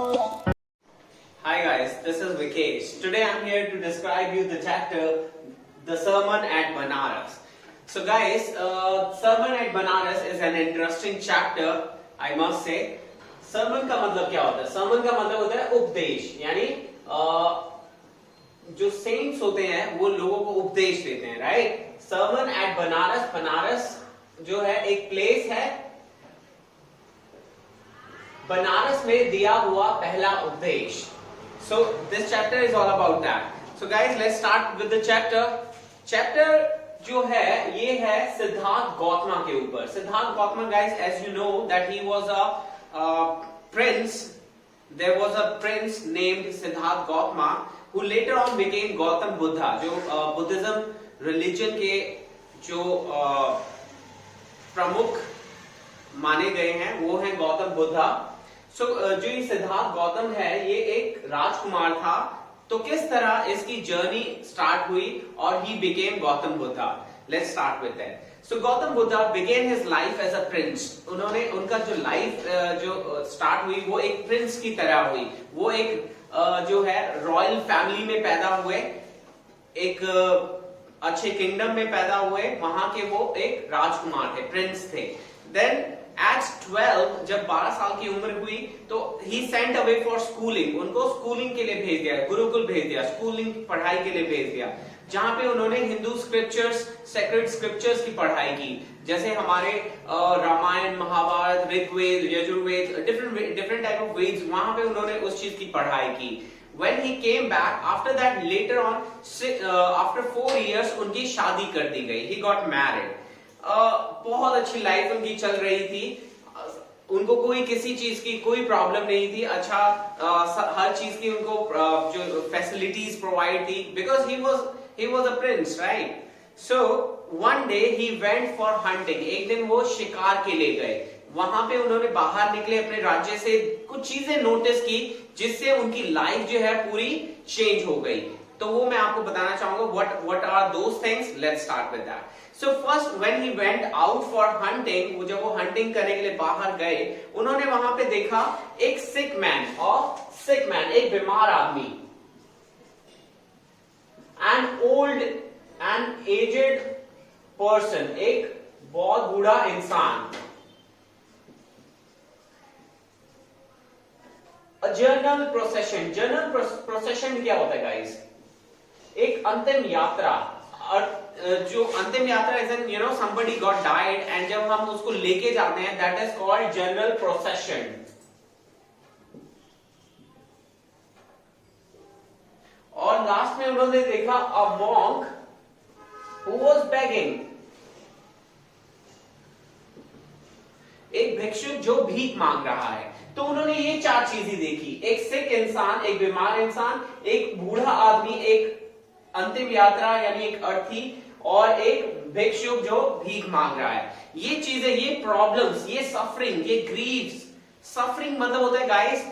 Hi guys, this is Vikesh. Today I'm here to describe you the chapter, the Sermon at Banaras. So guys, Sermon at Banaras is an interesting chapter, I must say. Sermon का मतलब क्या होता है? Sermon का मतलब होता है उपदेश, यानी जो सेंट्स होते हैं वो लोगों को उपदेश देते हैं, right? Sermon at Banaras, Banaras जो है एक प्लेस है, बनारस में दिया हुआ पहला उपदेश. So this chapter is all about that. So guys, let's start with the chapter. Chapter जो है ये है सिद्धार्थ गौतम के ऊपर. Siddharth Gautam, guys, as you know that he was a prince. There was a prince named Siddharth Gautama who later on became Gautam Buddha. जो Buddhism religion के जो प्रमुख माने गए हैं वो हैं गौतम बुद्धा. So, जो ये सिद्धार्थ गौतम है ये एक राजकुमार था. तो किस तरह इसकी जर्नी स्टार्ट हुई और he became Gautam Buddha. Let's start with that. So Gautam Buddha began his life as a prince. उन्होंने उनका जो लाइफ जो स्टार्ट हुई वो एक प्रिंस की तरह हुई. वो एक जो है रॉयल फैमिली में पैदा हुए, एक अच्छे किंगडम में पैदा हुए. वहां के वो एक राजकुमार थे, प्रिंस थे. देन एट 12 जब 12 साल की उम्र हुई तो ही सेंट अवे फॉर स्कूलिंग. उनको स्कूलिंग के लिए भेज दिया, गुरुकुल भेज दिया, स्कूलिंग पढ़ाई के लिए भेज दिया, जहां पे उन्होंने हिंदू स्क्रिप्चर्स, सेक्रेड स्क्रिप्चर्स की पढ़ाई की. जैसे हमारे Ramayana, Mahabharata, Rigveda, Yajurveda, different type of Vedas, वहां पे उन्होंने उस चीज की पढ़ाई की. When he came back after that, later on after 4 years उनकी शादी कर दी गई. He got married. बहुत अच्छी लाइफ उनकी चल रही थी. उनको कोई किसी चीज की कोई प्रॉब्लम नहीं थी. अच्छा हर चीज की उनको जो फैसिलिटीज प्रोवाइड थी, because he was a prince, right? So one day he went for hunting. एक दिन वो शिकार के लिए गए. वहां पे उन्होंने बाहर निकले अपने राज्य से, कुछ चीजें नोटिस की जिससे उनकी लाइफ जो है पूरी चेंज हो गई. तो वो मैं आपको बताना चाहूंगा what are those things. Let's start with that. So first when he went out for hunting, वो जब वो हंटिंग करने के लिए बाहर गए, उन्होंने वहां पे देखा एक सिक मैन, एक बीमार आदमी, an old and aged person, एक बहुत बूढ़ा इंसान. जर्नल प्रोसेशन क्या होता है गाइस? एक अंतिम यात्रा. जो अंतिम यात्रा is an you know somebody got died and जब हम उसको लेके जाते हैं, that is called general procession. और लास्ट में उन्होंने देखा a monk who was begging, एक भिक्षुक जो भीख मांग रहा है. तो उन्होंने ये 4 चीजें देखी: एक सिक इंसान, एक बीमार इंसान, एक बूढ़ा आदमी, एक अंतिम यात्रा यानी एक अर्थी, और एक भिक्षुक जो भीख मांग रहा है. ये चीजें, ये प्रॉब्लम्स, ये सफरिंग, ये ग्रीव्स. सफरिंग मतलब होता है guys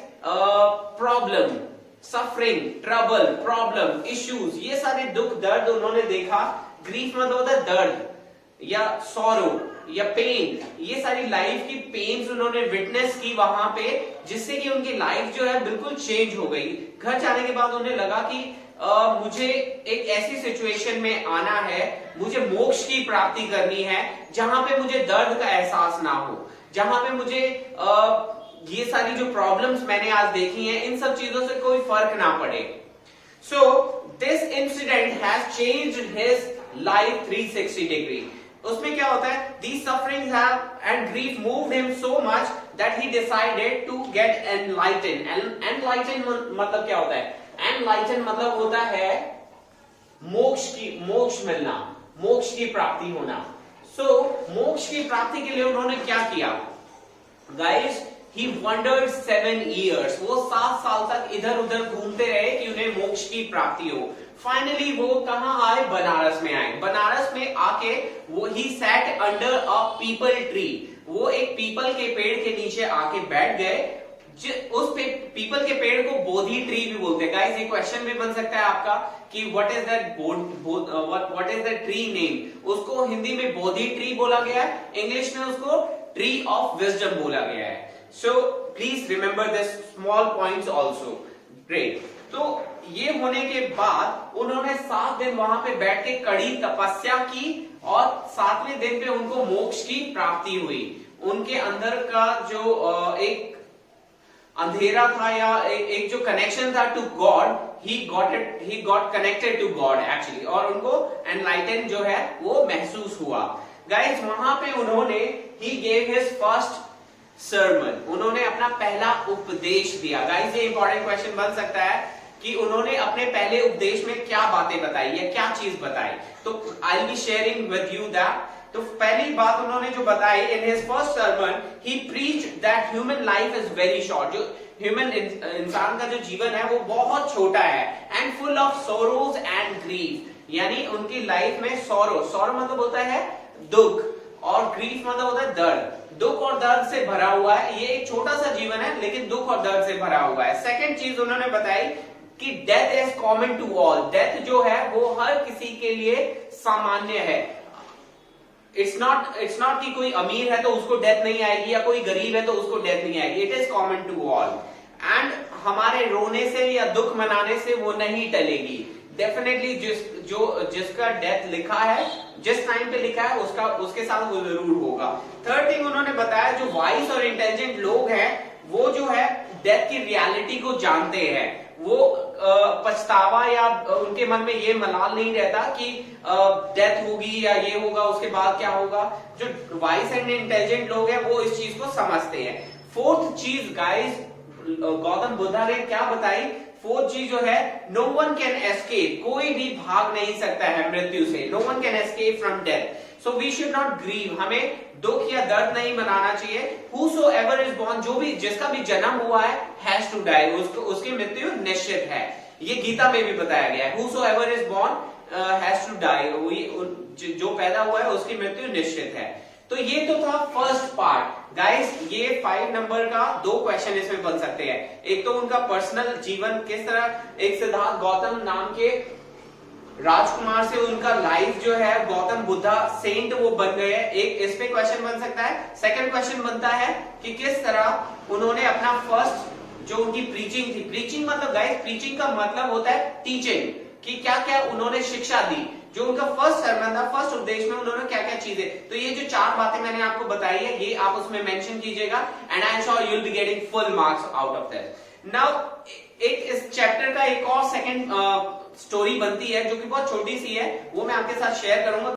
problem, suffering, trouble, problem, issues, ये सारे दुख दर्द उन्होंने देखा. ग्रीफ मतलब होता है दर्द या सॉरो या पेन. ये सारी लाइफ की पेन्स उन्होंने विटनेस की वहां पे, जिससे कि उनकी लाइफ जो है बिल्कुल चेंज हो गई. घर जाने के बाद उन्हें लगा कि मुझे एक ऐसी सिचुएशन में आना है, मुझे मोक्ष की प्राप्ति करनी है, जहां पे मुझे दर्द का एहसास ना हो, जहां पे मुझे ये सारी जो प्रॉब्लम्स मैंने आज देखी हैं, इन सब चीजों से कोई फर्क ना पड़े. So this incident has changed his life 360 degree. उसमें क्या होता है? These sufferings have and grief moved him so much that he decided to get enlightened. Enlightened मतलब क्या होता है? Enlightened मतलब होता है मोक्ष मिलना, मोक्ष की प्राप्ति होना. So मोक्ष की प्राप्ति के लिए उन्होंने क्या किया? Guys, he wandered 7 years. वो 7 साल तक इधर उधर घूमते रहे कि उन्हें मोक्ष की प्राप्ति हो. फाइनली वो कहां आए? बनारस में आए. बनारस में आके वो he sat under a people tree. वो एक पीपल के पेड़ के नीचे आके बैठ गए. उस पीपल के पेड़ को बोधि ट्री भी बोलते हैं. गाइस, ये क्वेश्चन भी बन सकता है आपका कि what is that tree name. उसको हिंदी में बोधि ट्री बोला गया है, इंग्लिश में उसको ट्री ऑफ विजडम बोला गया है. So please please remember this small points also. Great. तो ये होने के बाद उन्होंने 7 दिन वहां पे बैठ के कड़ी तपस्या की और 7वें दिन पे उनको मोक्ष की प्राप्ति हुई। उनके अंदर का जो एक अंधेरा था या एक जो कनेक्शन था to God, he got connected to God actually, और उनको एनलाइटन जो है वो महसूस हुआ। गाइज वहां पे उन्होंने he gave his first sermon, उन्होंने अपना पहला उपदेश दिया। गाइज ये इंपॉर्टेंट क्वेश्चन बन सकता है कि उन्होंने अपने पहले उपदेश में क्या बातें बताई या क्या चीज बताई। तो I will be sharing with you that. तो पहली बात उन्होंने जो बताई, in his first sermon he preached that human life is very short. जो ह्यूमन इंसान का जो जीवन है वो बहुत छोटा है, and full of sorrows and grief, यानी उनकी लाइफ में सौरो मतलब होता है दुख, और ग्रीफ मतलब होता है दर्द। दुख और दर्द से भरा हुआ है, ये एक छोटा सा जीवन है लेकिन दुख और दर्द से भरा हुआ है। सेकंड चीज उन्होंने बताई कि death is common to all, death जो है वो हर किसी के लिए सामान्य है। इट्स नॉट कि कोई अमीर है तो उसको डेथ नहीं आएगी या कोई गरीब है तो उसको डेथ नहीं आएगी, it is common to all. And हमारे रोने से या दुख मनाने से वो नहीं टलेगी। डेफिनेटली जिसका डेथ लिखा है, जिस टाइम पे लिखा है उसके साथ वो जरूर होगा। थर्ड थिंग उन्होंने बताया, जो वाइज और इंटेलिजेंट लोग हैं वो जो है डेथ की रियलिटी को जानते हैं, वो पछतावा या उनके मन में ये मलाल नहीं रहता कि डेथ होगी या ये होगा उसके बाद क्या होगा। जो वाइज एंड इंटेलिजेंट लोग हैं वो इस चीज को समझते हैं। फोर्थ चीज गाइस गौतम बुद्धा ने क्या बताई, फोर्थ चीज जो है, नो वन कैन एस्केप, कोई भी भाग नहीं सकता है मृत्यु से। No one can escape from death, so we should not grieve, हमें दुख या दर्द नहीं मनाना चाहिए। Whosoever is born, जो भी जिसका भी जन्म हुआ है, हैज टू डाई, उसकी मृत्यु निश्चित है। ये गीता में भी बताया गया है, Whosoever is born has to die, जो पैदा हुआ है उसकी मृत्यु निश्चित है। तो ये तो था फर्स्ट पार्ट। गाइस ये 5 नंबर का 2 क्वेश्चन इसमें बन सकते हैं। एक तो उनका पर्सनल जीवन किस तरह, एक सिद्धार्थ गौतम नाम के राजकुमार से उनका लाइफ जो है गौतम बुद्धा सेंट वो बन गए, एक इस पे क्वेश्चन बन सकता है। सेकंड क्वेश्चन बनता है कि किस तरह उन्होंने अपना फर्स्ट जो उनकी प्रीचिंग थी, प्रीचिंग मतलब गाइस प्रीचिंग का मतलब होता है टीचिंग, कि क्या क्या उन्होंने शिक्षा दी। जो उनका फर्स्ट सर्मन था, फर्स्ट उपदेश में उन्होंने क्या क्या चीजें, तो ये जो 4 बातें मैंने आपको बताई है ये आप उसमें मेंशन कीजिएगा, and I am sure you will be getting full marks out of that. Now एक इस चैप्टर का एक और सेकंड स्टोरी बनती है जो कि बहुत छोटी सी है, वो मैं आपके साथ शेयर करूंगा।